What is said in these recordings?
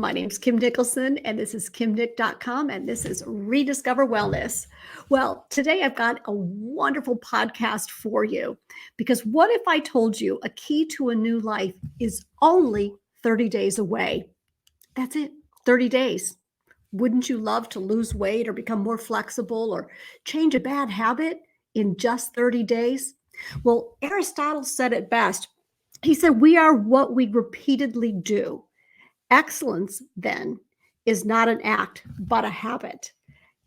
My name's Kim Nicholson, and this is kimnick.com, and this is Rediscover Wellness. Well, today I've got a wonderful podcast for you because what if I told you a key to a new life is only 30 days away? That's it, 30 days. Wouldn't you love to lose weight or become more flexible or change a bad habit in just 30 days? Well, Aristotle said it best. He said, "We are what we repeatedly do." Excellence, then, is not an act, but a habit.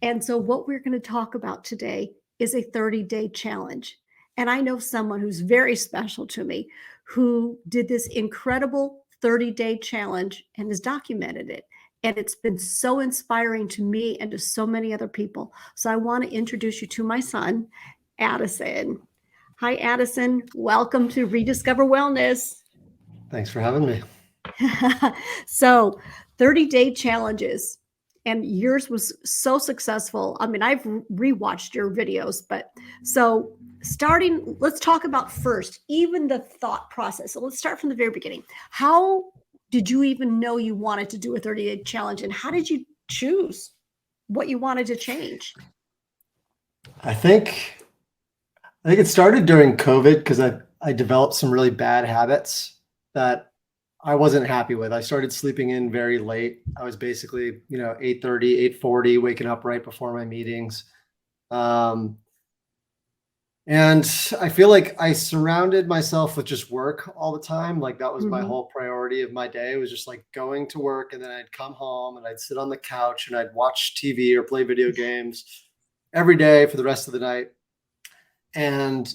And so, what we're going to talk about today is a 30-day challenge. And I know someone who's very special to me who did this incredible 30-day challenge and has documented it. And it's been so inspiring to me and to so many other people. So, I want to introduce you to my son, Addison. Hi, Addison. Welcome to Rediscover Wellness. Thanks for having me. So 30-day challenges, and yours was so successful. I mean, I've rewatched your videos, but so starting, let's talk about first, even the thought process. So let's start from the very beginning. How did you even know you wanted to do a 30-day challenge, and how did you choose what you wanted to change? I think it started during COVID because I developed some really bad habits that I wasn't happy with. I started sleeping in very late. I was basically, 8:30, 8:40, waking up right before my meetings. And I feel like I surrounded myself with just work all the time. Like that was my whole priority of my day. It was just like going to work, and then I'd come home and I'd sit on the couch and I'd watch TV or play video games every day for the rest of the night. And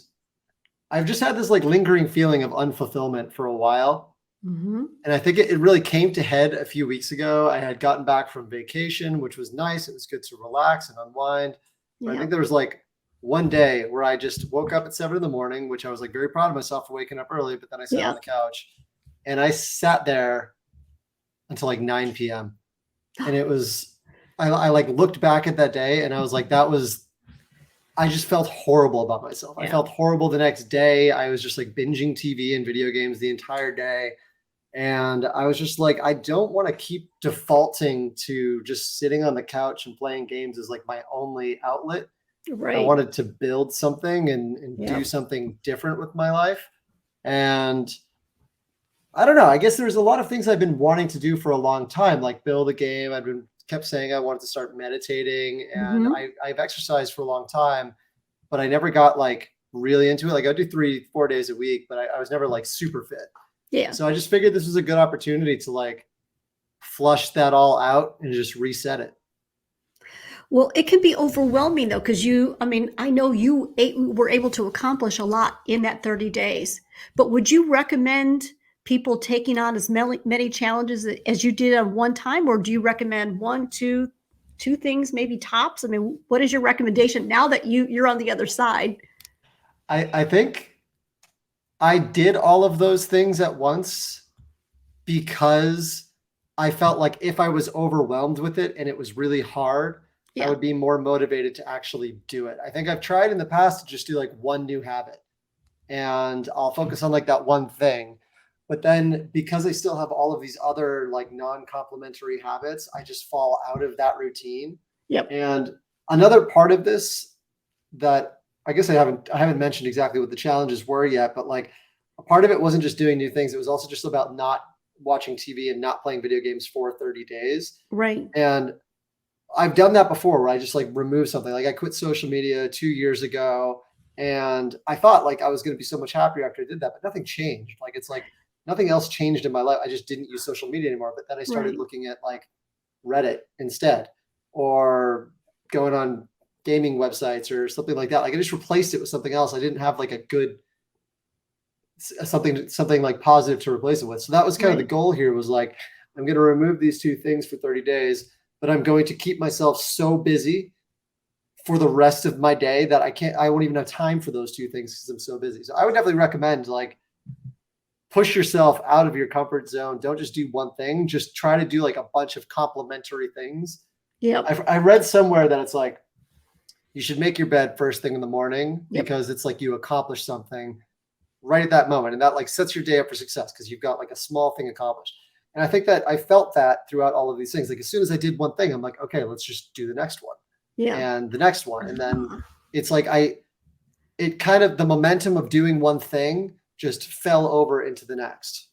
I've just had this like lingering feeling of unfulfillment for a while. And I think it really came to head a few weeks ago. I had gotten back from vacation, which was nice. It was good to relax and unwind. But I think there was like one day where I just woke up at 7 a.m, which I was like very proud of myself for waking up early. But then I sat on the couch and I sat there until like 9 p.m. And it was, I like looked back at that day and I was like, I just felt horrible about myself. I felt horrible the next day. I was just like binging TV and video games the entire day. And I was just like, I don't want to keep defaulting to just sitting on the couch and playing games as like my only outlet. Right. I wanted to build something and do something different with my life. And I don't know, I guess there's a lot of things I've been wanting to do for a long time, like build a game. Kept saying I wanted to start meditating, and I've exercised for a long time, but I never got like really into it. Like I do 3-4 days a week, but I was never like super fit. Yeah. So I just figured this was a good opportunity to like flush that all out and just reset it. Well, it can be overwhelming though, because I know you were able to accomplish a lot in that 30 days, but would you recommend people taking on as many challenges as you did at one time, or do you recommend two things, maybe tops? I mean, what is your recommendation now that you're on the other side? I think I did all of those things at once because I felt like if I was overwhelmed with it and it was really hard, I would be more motivated to actually do it. I think I've tried in the past to just do like one new habit and I'll focus on like that one thing. But then because I still have all of these other like non-complementary habits, I just fall out of that routine. Yep. And another part of this that I guess I haven't mentioned exactly what the challenges were yet, but like a part of it wasn't just doing new things. It was also just about not watching TV and not playing video games for 30 days. Right. And I've done that before where I just like remove something. Like I quit social media 2 years ago and I thought like I was going to be so much happier after I did that, but nothing changed. Like it's like nothing else changed in my life. I just didn't use social media anymore. But then I started looking at like Reddit instead, or going on gaming websites or something like that. Like I just replaced it with something else. I didn't have like a good something like positive to replace it with. So that was kind of the goal here, was like, I'm going to remove these two things for 30 days, but I'm going to keep myself so busy for the rest of my day that I won't even have time for those two things because I'm so busy. So I would definitely recommend like push yourself out of your comfort zone. Don't just do one thing. Just try to do like a bunch of complementary things. Yeah. I read somewhere that it's like, you should make your bed first thing in the morning because it's like you accomplish something right at that moment. And that like sets your day up for success because you've got like a small thing accomplished. And I think that I felt that throughout all of these things. Like as soon as I did one thing, I'm like, okay, let's just do the next one Yeah. and the next one. And then Uh-huh. it's like it kind of, the momentum of doing one thing just fell over into the next.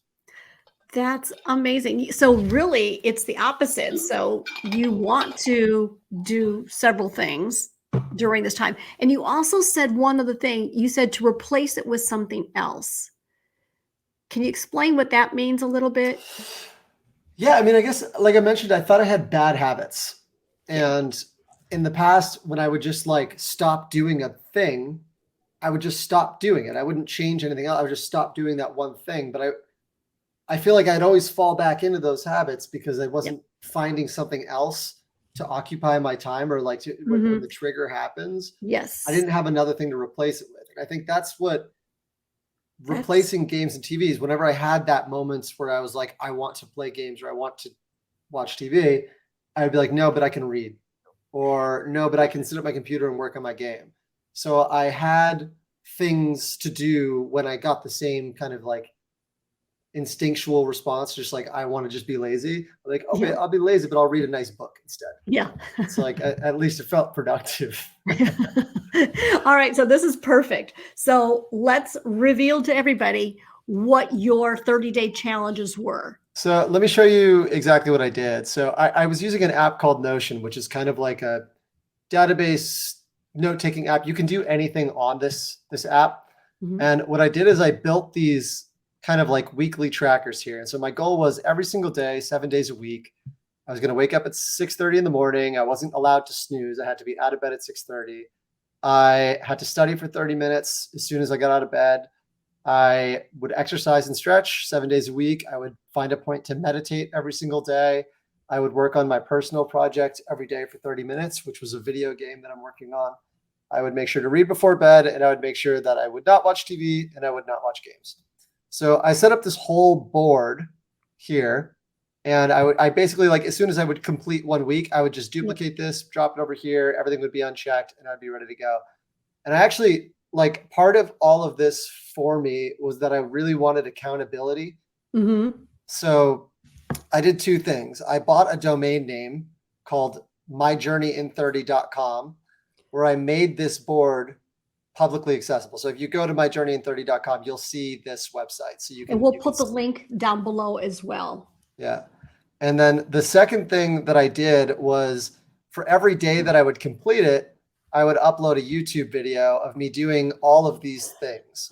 That's amazing. So really it's the opposite. So you want to do several things during this time. And you also said one other thing. You said to replace it with something else. Can you explain what that means a little bit? Yeah, I mean, I guess like I mentioned, I thought I had bad habits. Yeah. And in the past, when I would just like stop doing a thing, I would just stop doing it. I wouldn't change anything else. I would just stop doing that one thing. But I feel like I'd always fall back into those habits because I Yep. wasn't finding something else to occupy my time, or like when Mhm. the trigger happens, I Yes. didn't have another thing to replace it with. And I think that's what That's replacing games and TVs, whenever I had that moments where I was like, I want to play games or I want to watch TV, I would be like, no, but I can read, or no, but I can sit at my computer and work on my game. So I had things to do when I got the same kind of like instinctual response, just like I want to just be lazy. Like, okay, yeah. I'll be lazy, but I'll read a nice book instead. Yeah. It's like at least it felt productive. All right, so this is perfect. So let's reveal to everybody what your 30-day challenges were. So let me show you exactly what I did. So I was using an app called Notion, which is kind of like a database note-taking app. You can do anything on this app. Mhm. And what I did is I built these kind of like weekly trackers here. And so my goal was every single day, 7 days a week, I was going to wake up at 6:30 in the morning. I wasn't allowed to snooze. I had to be out of bed at 6:30. I had to study for 30 minutes as soon as I got out of bed. I would exercise and stretch 7 days a week. I would find a point to meditate every single day. I would work on my personal project every day for 30 minutes, which was a video game that I'm working on. I would make sure to read before bed, and I would make sure that I would not watch TV and I would not watch games. So I set up this whole board here, and I basically, like, as soon as I would complete 1 week, I would just Yep. duplicate this, drop it over here, everything would be unchecked, and I'd be ready to go. And I actually, like, part of all of this for me was that I really wanted accountability. Mhm. So I did two things. I bought a domain name called myjourneyin30.com, where I made this board publicly accessible. So if you go to myjourneyin30.com, you'll see this website. So And we'll you can put the link down below as well. yeah. And then the second thing that I did was, for every day that I would complete it, I would upload a YouTube video of me doing all of these things.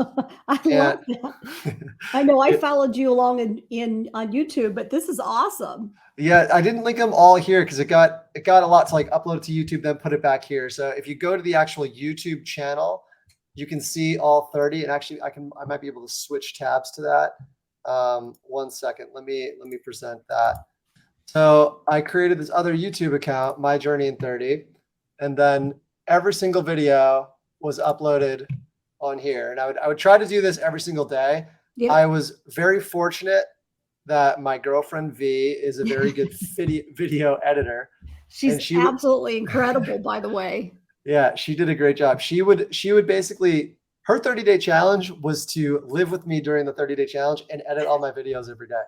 I And love that. I know I it, followed you along in on YouTube, but this is awesome. yeah, I didn't link them all here because it got a lot to like upload it to YouTube, then put it back here. So if you go to the actual YouTube channel, you can see all 30. And actually, I might be able to switch tabs to that. 1 second. Let me present that. So I created this other YouTube account, My Journey in 30, and then every single video was uploaded on here. And I would try to do this every single day. Yep. I was very fortunate that my girlfriend V is a very good video editor, She's and absolutely incredible, by the way. yeah, she did a great job. She would basically, her 30-day challenge was to live with me during the 30-day challenge and edit all my videos every day.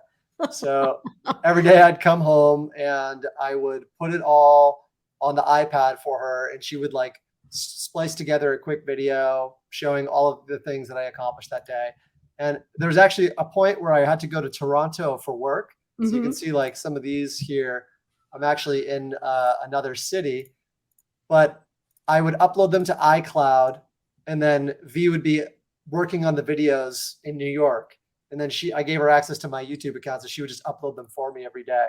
So every day I'd come home and I would put it all on the iPad for her, and she would like splice together a quick video showing all of the things that I accomplished that day. And there was actually a point where I had to go to Toronto for work. So you can see like some of these here. I'm actually in another city, but I would upload them to iCloud, and then V would be working on the videos in New York. And then I gave her access to my YouTube account, so she would just upload them for me every day.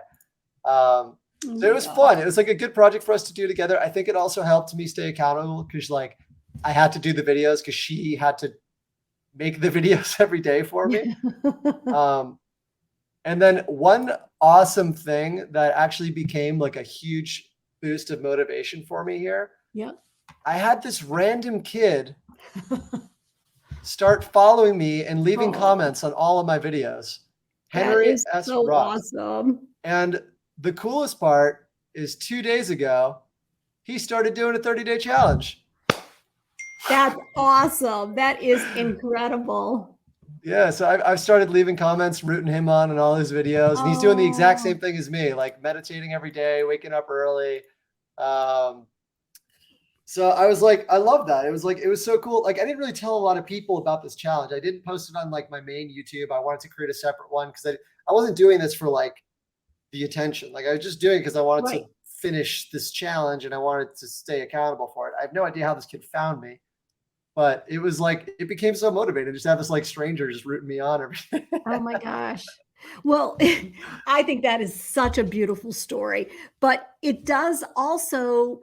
So it was fun. It was like a good project for us to do together. I think it also helped me stay accountable because like I had to do the videos because she had to make the videos every day for me. And then one awesome thing that actually became like a huge boost of motivation for me here. Yep. I had this random kid start following me and leaving comments on all of my videos. That Henry is S. so Ross. awesome. And the coolest part is 2 days ago, he started doing a 30-day challenge. That's awesome. That is incredible. Yeah, so I've started leaving comments, rooting him on in all his videos, and he's doing the exact Oh, same thing as me, like meditating every day, waking up early. Um, so I was like, I love that. It was like, it was so cool. Like, I didn't really tell a lot of people about this challenge. I didn't post it on like my main YouTube. I wanted to create a separate one because I wasn't doing this for like the attention. Like, I was just doing it because I wanted to right. finish this challenge and I wanted to stay accountable for it. I have no idea how this kid found me, but it was like, it became so motivating just to have this like stranger just rooting me on every day. Oh my gosh. Well, I think that is such a beautiful story, but it's also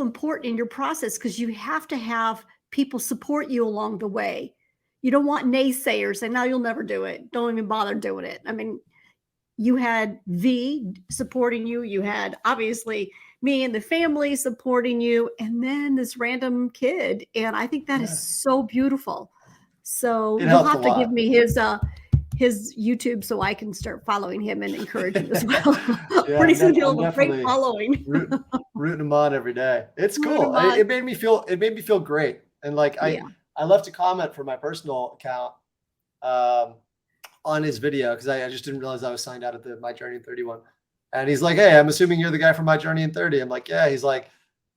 important in your process because you have to have people support you along the way. You don't want naysayers saying, "No, you'll never do it. Don't even bother doing it." I mean, you had V supporting you, you had obviously me and the family supporting you, and then this random kid, and I think that is Yeah, so beautiful. So it you'll helped a have to give lot. me his YouTube so I can start following him and encourage him as well. Yeah, Pretty soon he'll I'm have a great definitely following. rooting them on every day. It's Root cool. 'em on. It made me feel great. And like Yeah. I left a comment for my personal account um, on his video because I just didn't realize I was signed out of the My Journey in 31. And he's like, "Hey, I'm assuming you're the guy from My Journey in 30." I'm like, "Yeah." He's like,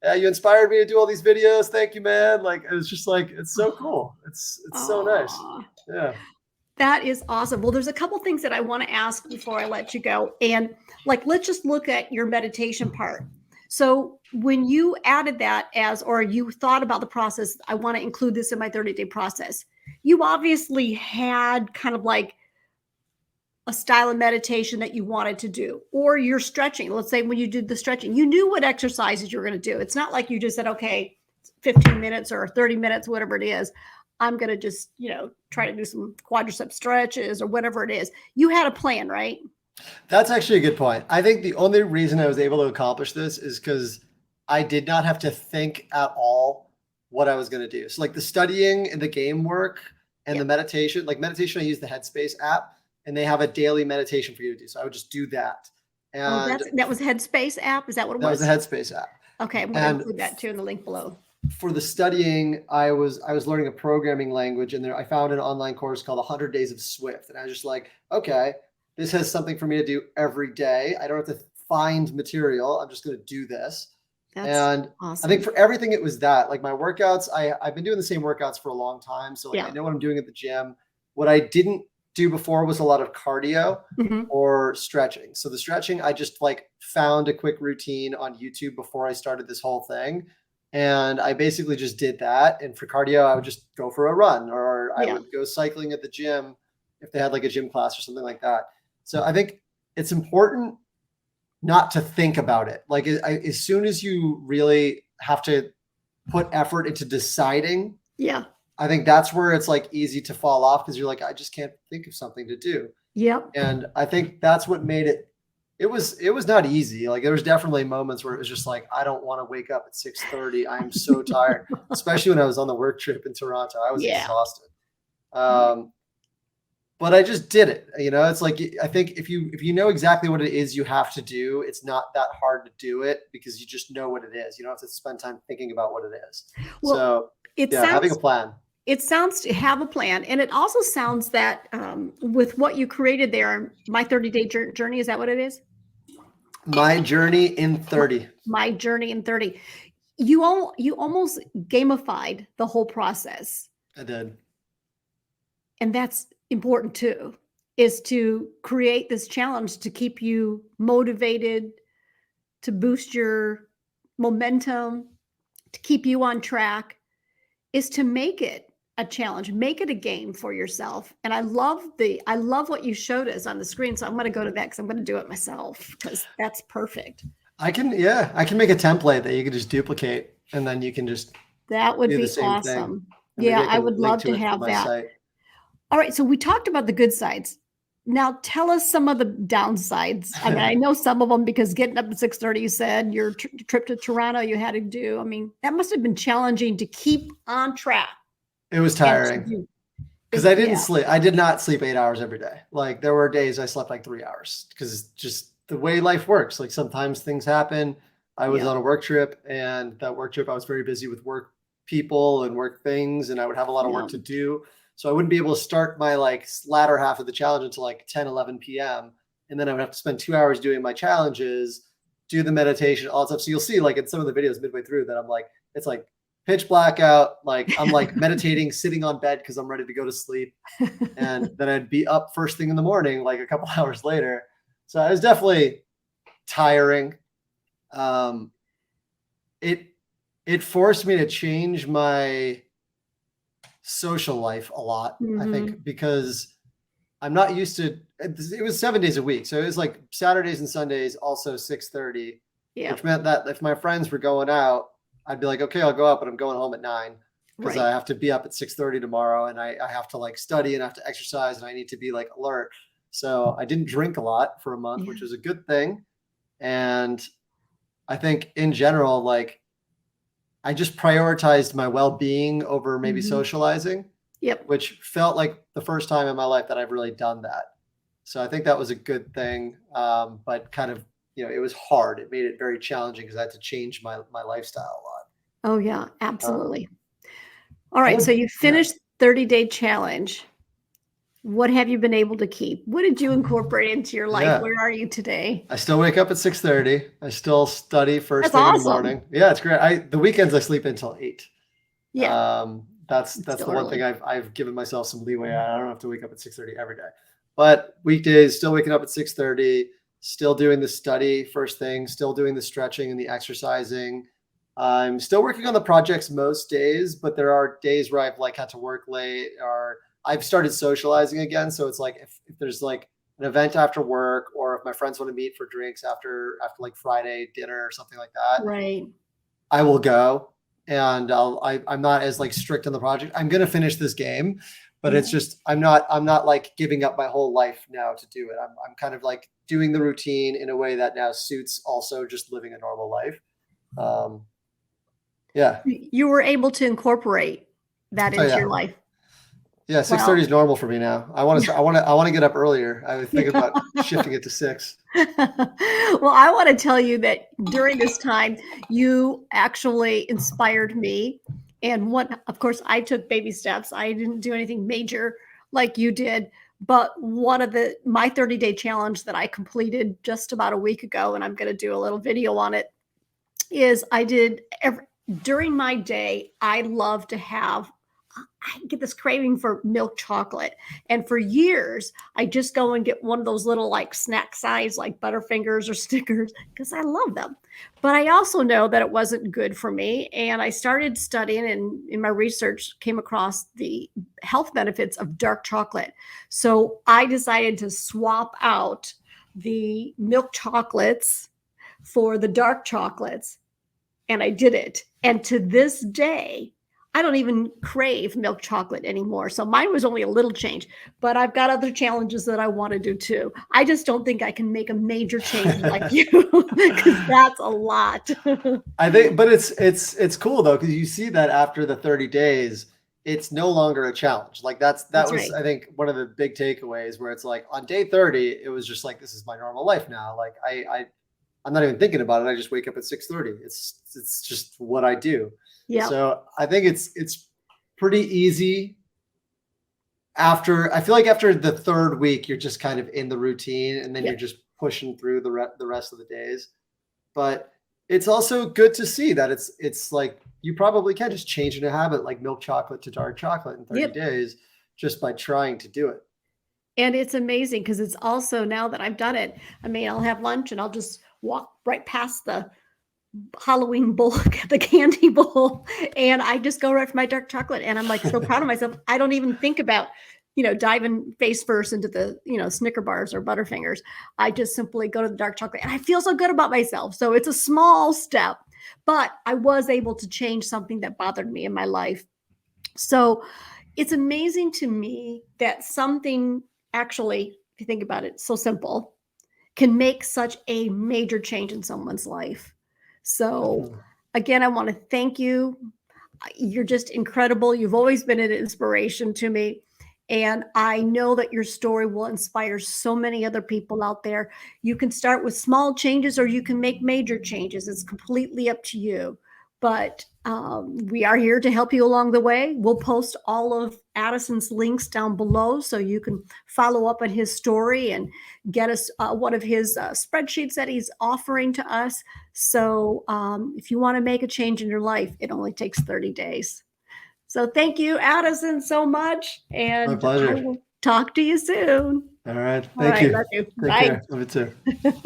"Yeah, you inspired me to do all these videos. Thank you, man." Like, it's just like, it's so cool. It's so nice. Aw. Yeah. That is awesome. Well, there's a couple things that I want to ask before I let you go. And like, let's just look at your meditation part. So, when you added that as, or you thought about the process, I want to include this in my 30-day process, you obviously had kind of like a style of meditation that you wanted to do, or you're stretching. Let's say when you did the stretching, you knew what exercises you were going to do. It's not like you just said, okay, 15 minutes or 30 minutes, whatever it is. I'm going to just, try to do some quadricep stretches or whatever it is. You had a plan, right? That's actually a good point. I think the only reason I was able to accomplish this is because I did not have to think at all what I was going to do. So, like the studying and the game work and the Yeah. meditation, like meditation, I use the Headspace app and they have a daily meditation for you to do. So, I would just do that. Oh, And that was Headspace app. Is that what it that was the was? Headspace app. Okay. I'm going to And include that too in the link below. for the studying, I was learning a programming language, and there I found an online course called 100 Days of Swift, and I was just like, okay, this has something for me to do every day. I don't have to find material. I'm just going to do this. That's And I think awesome. for everything, it was that. Like my workouts, I've been doing the same workouts for a long time, so like I Yeah. know what I'm doing at the gym. What I didn't do before was a lot of cardio Mhm. or stretching. So the stretching, I just like found a quick routine on YouTube before I started this whole thing. And I basically just did that. And for cardio, I would just go for a run or I Yeah. would go cycling at the gym if they had like a gym class or something like that. So I think it's important not to think about it. Like as soon as you really have to put effort into deciding, Yeah. I think that's where it's like easy to fall off because you're like, I just can't think of something to do. Yep. And I think that's what made it. It was not easy. Like there was definitely moments where it was just like I don't want to wake up at 6:30. I'm so tired, especially when I was on the work trip in Toronto. I was Yeah. exhausted. Yeah. Um, but I just did it. You know, it's like I think if you know exactly what it is you have to do, it's not that hard to do it because you just know what it is. You don't have to spend time thinking about what it is. Well, So it yeah, having a sounds plan. it sounds to have a plan, and it also sounds that with what you created there, my 30-day journey, is that what it is? My journey in My, 30. my journey in 30. You almost gamified the whole process, I did. and that's important too. Is to create this challenge to keep you motivated, to boost your momentum, to keep you on track, is to make it a challenge, make it a game for yourself. And I love what you showed us on the screen. So I'm going to go to that because I'm going to do it myself because that's perfect. I can make a template that you can just duplicate and then you can just That would do the be same thing. awesome. And maybe Yeah, I I can would link love to to it for have my that. site. All right, so we talked about the good sides. Now tell us some of the downsides. I mean, I know some of them because getting up at 6:30, you said your trip to Toronto you had to do. I mean, that must have been challenging to keep on track It was and to tiring do. because I didn't Yeah, sleep. I did not sleep 8 hours every day. Like there were days I slept like 3 hours because it's just the way life works. Like sometimes things happen. I was yeah, on a work trip and that work trip I was very busy with work people and work things and I would have a lot of yeah. work to do. So I wouldn't be able to start my like latter half of the challenge until like 10, 11 p.m. And then I would have to spend 2 hours doing my challenges, do the meditation, all that stuff. So you'll see like in some of the videos midway through that I'm like, it's like pitch blackout. Like I'm like meditating, sitting on bed because I'm ready to go to sleep. And then I'd be up first thing in the morning, like a couple hours later. So it was definitely tiring. Um, it forced me to change my social life a lot, I think, because I'm not used to it. Was 7 days a week. So it was like Saturdays and Sundays, also 6:30, which meant that if my friends were going out, I'd be like, okay, I'll go out, but I'm going home at 9 because I have to be up at 6:30 tomorrow, and I have to like study and I have to exercise and I need to be like alert. So I didn't drink a lot for a month, which was a good thing. And I think in general, like I just prioritized my well-being over maybe socializing, which felt like the first time in my life that I've really done that. So I think that was a good thing. But kind of, it was hard. It made it very challenging because I had to change my lifestyle a lot. Oh yeah, absolutely. All right. So you finished 30-day challenge. What have you been able to keep? What did you incorporate into your life? Where are you today? I still wake up at 6:30. I still study first thing in the morning. Yeah, it's great. The weekends I sleep until 8. Yeah. That's the one thing I've given myself some leeway. I don't have to wake up at 6:30 every day. But weekdays, still waking up at 6:30, still doing the study first thing, still doing the stretching and the exercising. I'm still working on the projects most days, but there are days where I've like had to work late, or I've started socializing again. So it's like if there's like an event after work, or if my friends want to meet for drinks after like Friday dinner or something like that, right, I will go. And I'm not as like strict on the project. I'm gonna finish this game, but it's just I'm not like giving up my whole life now to do it. I'm kind of like doing the routine in a way that now suits also just living a normal life. Yeah. You were able to incorporate that into your life. Yeah, 6:30 is normal for me now. I want to get up earlier. I was thinking about shifting it to 6. Well, I want to tell you that during this time, you actually inspired me. And of course, I took baby steps. I didn't do anything major like you did. But one of my 30-day challenge that I completed just about a week ago, and I'm going to do a little video on it, is during my day, I love to have I get this craving for milk chocolate. And for years, I just go and get one of those little like snack size, like Butterfingers or Snickers, because I love them. But I also know that it wasn't good for me. And I started studying, and in my research came across the health benefits of dark chocolate. So I decided to swap out the milk chocolates for the dark chocolates. And I did it. And to this day, I don't even crave milk chocolate anymore. So mine was only a little change, but I've got other challenges that I want to do too. I just don't think I can make a major change like you, because that's a lot. I think, but it's cool though, because you see that after the 30 days, it's no longer a challenge. Like that was right. I think one of the big takeaways, where it's like on day 30, it was just like, this is my normal life now. Like I'm not even thinking about it. I just wake up at 6:30. It's just what I do. Yeah. So I think it's pretty easy. I feel like after the third week, you're just kind of in the routine, and then you're just pushing through the rest of the days. But it's also good to see that it's like you probably can just change a habit like milk chocolate to dark chocolate in 30 days just by trying to do it. And it's amazing because it's also, now that I've done it, I mean, I'll have lunch and I'll just walk right past the Halloween bowl, the candy bowl, and I just go right for my dark chocolate. And I'm like so proud of myself. I don't even think about, diving face first into the, Snicker bars or Butterfingers. I just simply go to the dark chocolate and I feel so good about myself. So it's a small step, but I was able to change something that bothered me in my life. So it's amazing to me that something actually, if you think about it, so simple, can make such a major change in someone's life. So again, I want to thank you. You're just incredible. You've always been an inspiration to me. And I know that your story will inspire so many other people out there. You can start with small changes or you can make major changes. It's completely up to you. but we are here to help you along the way. We'll post all of Addison's links down below so you can follow up on his story and get us one of his spreadsheets that he's offering to us. So if you want to make a change in your life, it only takes 30 days. So thank you, Addison, so much. My And I pleasure. will talk to you soon. All right. All Thank right. you. Love you. Take Bye. care. Love you too.